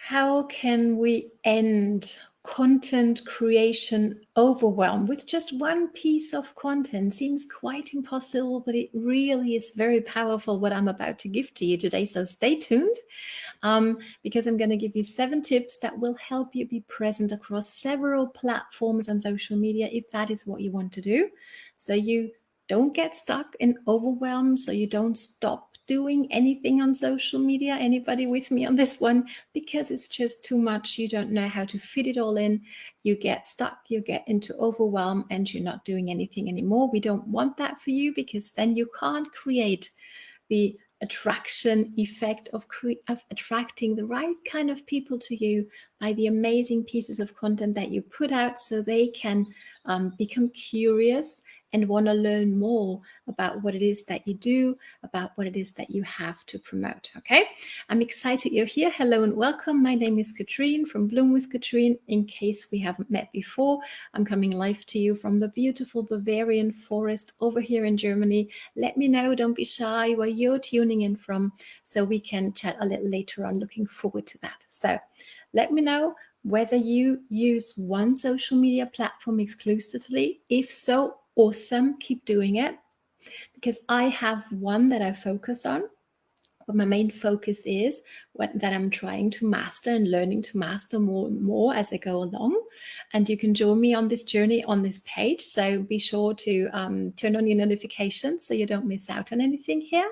How can we end content creation overwhelm with just one piece of content? Seems quite impossible, but it really is very powerful what I'm about to give to you today. So stay tuned because I'm going to give you 7 tips that will help you be present across several platforms and social media if that is what you want to do. So you don't get stuck in overwhelm, so you don't stop doing anything on social media. Anybody with me on this one? Because it's just too much. You don't know how to fit it all in. You get stuck, you get into overwhelm, and you're not doing anything anymore. We don't want that for you, because then you can't create the attraction effect of attracting the right kind of people to you by the amazing pieces of content that you put out, so they can become curious and want to learn more about what it is that you do, about what it is that you have to promote. Okay, I'm excited you're here. Hello and welcome. My name is Katrine from Bloom with Katrine. In case we haven't met before, I'm coming live to you from the beautiful Bavarian forest over here in Germany. Let me know, don't be shy, where you're tuning in from, so we can chat a little later on. Looking forward to that. So let me know whether you use one social media platform exclusively. If so, awesome, keep doing it, because I have one that I focus on. But my main focus is that I'm trying to master and learning to master more and more as I go along. And you can join me on this journey on this page. So be sure to turn on your notifications so you don't miss out on anything here,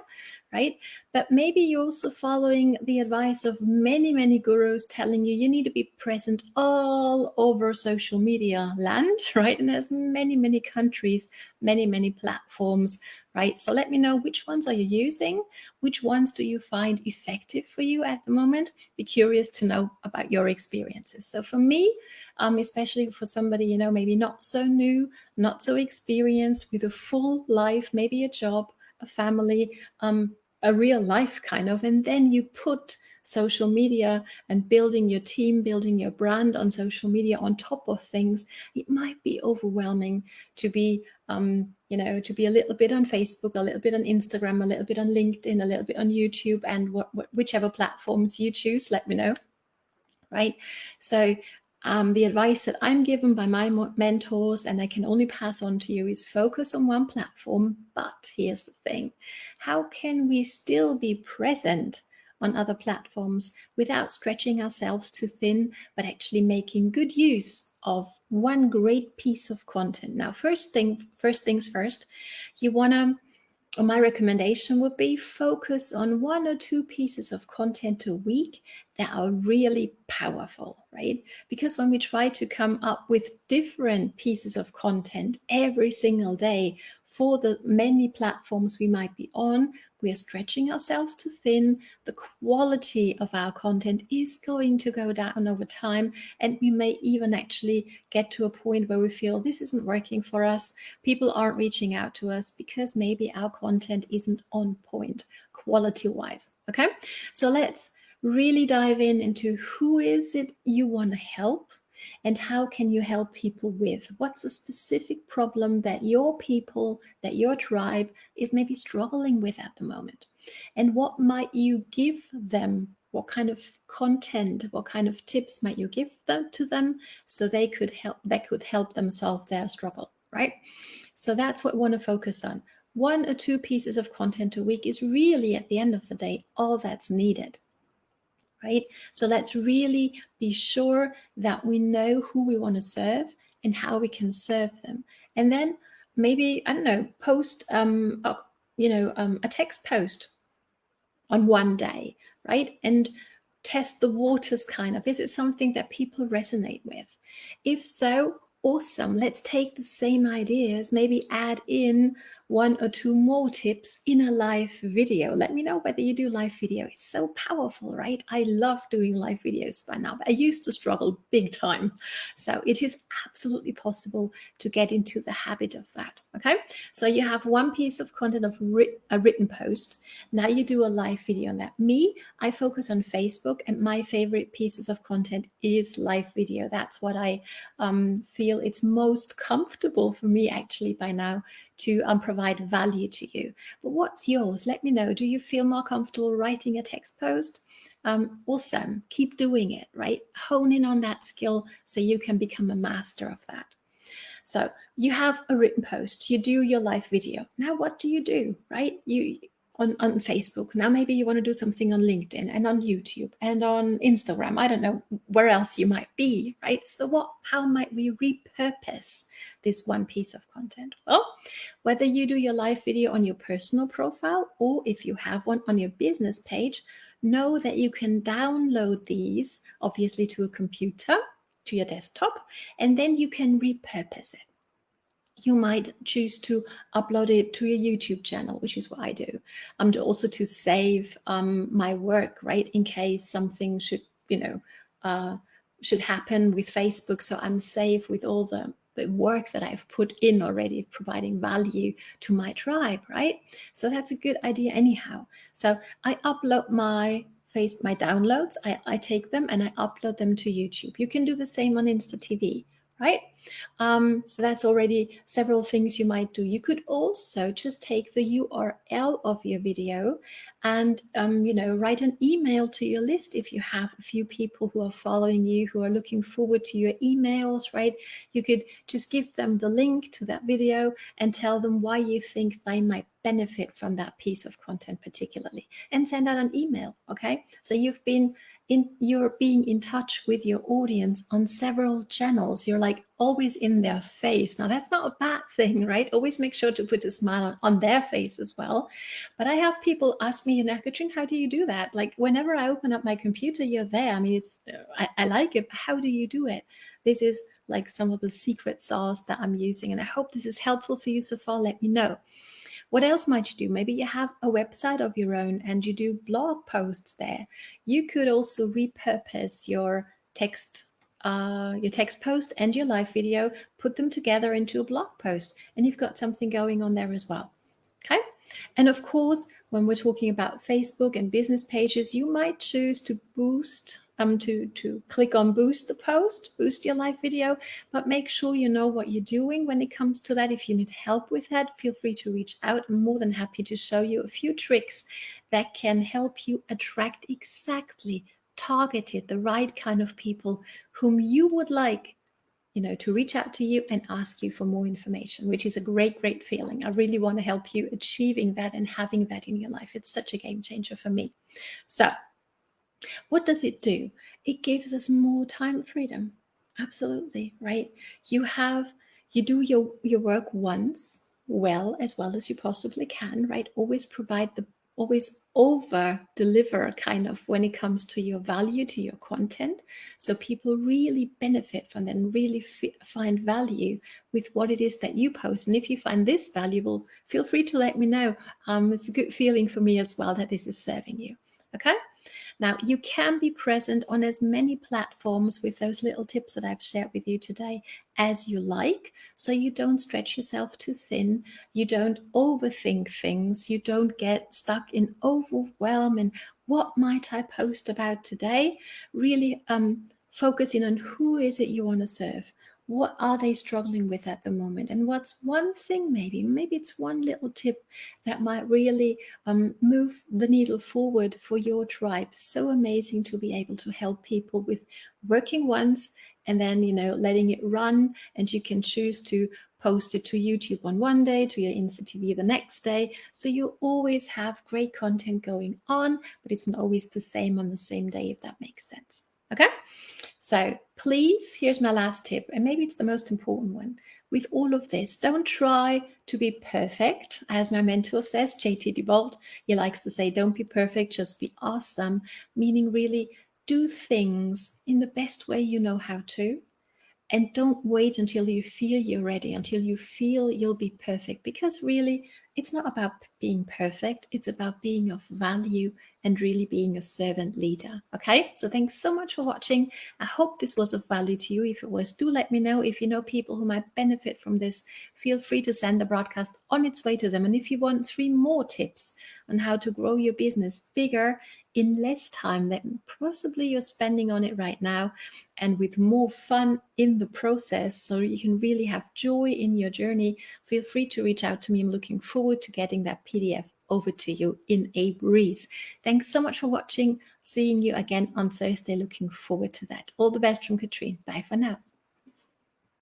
right? But maybe you're also following the advice of many, many gurus telling you need to be present all over social media land, right? And there's many, many countries, many, many platforms, right? So let me know, which ones are you using? Which ones do you find effective for you at the moment? Be curious to know about your experiences. So for me, especially for somebody, maybe not so new, not so experienced, with a full life, maybe a job, a family, a real life kind of, and then you put social media and building your team, building your brand on social media on top of things, it might be overwhelming to be to be a little bit on Facebook, a little bit on Instagram, a little bit on LinkedIn, a little bit on YouTube, and whichever platforms you choose, let me know, right? So the advice that I'm given by my mentors, and I can only pass on to you, is focus on one platform. But here's the thing: how can we still be present on other platforms without stretching ourselves too thin, but actually making good use of one great piece of content? Now, first things first, you want to, my recommendation would be, focus on 1 or 2 pieces of content a week that are really powerful, right? Because when we try to come up with different pieces of content every single day for the many platforms we might be on, we are stretching ourselves too thin. The quality of our content is going to go down over time, and we may even actually get to a point where we feel this isn't working for us. People aren't reaching out to us because maybe our content isn't on point quality-wise. Okay, so let's really dive into who is it you want to help, and how can you help people with what's a specific problem that your people, that your tribe is maybe struggling with at the moment, and what might you give them? What kind of content, what kind of tips might you give them to them, so they could help them solve their struggle, right? So that's what we want to focus on. 1 or 2 pieces of content a week is really, at the end of the day, all that's needed, right? So let's really be sure that we know who we want to serve and how we can serve them. And then maybe, I don't know, post a text post on one day, right? And test the waters kind of. Is it something that people resonate with? If so, awesome. Let's take the same ideas, maybe add in 1 or 2 more tips in a live video. Let me know whether you do live video. It's so powerful, right? I love doing live videos by now, but I used to struggle big time. So it is absolutely possible to get into the habit of that. Okay, so you have 1 piece of content of a written post. Now you do a live video on that. Me, I focus on Facebook, and my favorite pieces of content is live video. That's what I feel it's most comfortable for me actually by now to provide value to you. But what's yours? Let me know. Do you feel more comfortable writing a text post? Awesome. Keep doing it, right? Hone in on that skill so you can become a master of that. So you have a written post, you do your live video. Now what do, right? You on Facebook. Now maybe you want to do something on LinkedIn and on YouTube and on Instagram. I don't know where else you might be, right? So how might we repurpose this one piece of content? Well, whether you do your live video on your personal profile or if you have one on your business page, know that you can download these obviously to a computer, to your desktop, and then you can repurpose it. You might choose to upload it to your YouTube channel, which is what I do. Also to save my work, right? In case something should, should happen with Facebook. So I'm safe with all the work that I've put in already, providing value to my tribe, right? So that's a good idea anyhow. So I upload my downloads, I take them and I upload them to YouTube. You can do the same on Insta TV, right? So that's already several things you might do. You could also just take the URL of your video and, write an email to your list if you have a few people who are following you, who are looking forward to your emails, right? You could just give them the link to that video and tell them why you think they might benefit from that piece of content particularly, and send out an email, okay? So you're being in touch with your audience on several channels. You're like always in their face. Now that's not a bad thing, right? Always make sure to put a smile on their face as well. But I have people ask me, Katrin, how do you do that? Like whenever I open up my computer, you're there. I mean, I like it, but how do you do it? This is like some of the secret sauce that I'm using. And I hope this is helpful for you so far. Let me know. What else might you do? Maybe you have a website of your own and you do blog posts there. You could also repurpose your text post and your live video, put them together into a blog post, and you've got something going on there as well. Okay. And of course, when we're talking about Facebook and business pages, you might choose to boost, to click on boost the post, boost your live video, but make sure you know what you're doing when it comes to that. If you need help with that, feel free to reach out. I'm more than happy to show you a few tricks that can help you attract exactly targeted, the right kind of people whom you would like to reach out to you and ask you for more information, which is a great, great feeling. I really want to help you achieving that and having that in your life. It's such a game changer for me. So what does it do? It gives us more time freedom. Absolutely, right? You do your work once well as you possibly can, right? Always over deliver kind of when it comes to your value, to your content. So people really benefit from that and really find value with what it is that you post. And if you find this valuable, feel free to let me know. It's a good feeling for me as well that this is serving you. Okay. Now, you can be present on as many platforms with those little tips that I've shared with you today as you like, so you don't stretch yourself too thin, you don't overthink things, you don't get stuck in overwhelm and what might I post about today? Really focusing on who is it you want to serve. What are they struggling with at the moment? And what's one thing, maybe it's one little tip that might really move the needle forward for your tribe. So amazing to be able to help people with working once and then, letting it run. And you can choose to post it to YouTube on one day, to your Insta TV the next day. So you always have great content going on, but it's not always the same on the same day, if that makes sense. Okay. So please, here's my last tip, and maybe it's the most important one. With all of this, don't try to be perfect. As my mentor says, JT DeBolt, he likes to say, don't be perfect, just be awesome, meaning really do things in the best way you know how to. And don't wait until you feel you're ready, until you feel you'll be perfect, because really it's not about being perfect. It's about being of value and really being a servant leader. Okay, so thanks so much for watching. I hope this was of value to you. If it was, do let me know. If you know people who might benefit from this, feel free to send the broadcast on its way to them. And if you want 3 more tips on how to grow your business bigger in less time than possibly you're spending on it right now, and with more fun in the process, so you can really have joy in your journey. Feel free to reach out to me. I'm looking forward to getting that PDF over to you in a breeze. Thanks so much for watching. Seeing you again on Thursday. Looking forward to that. All the best from Katrine. Bye for now.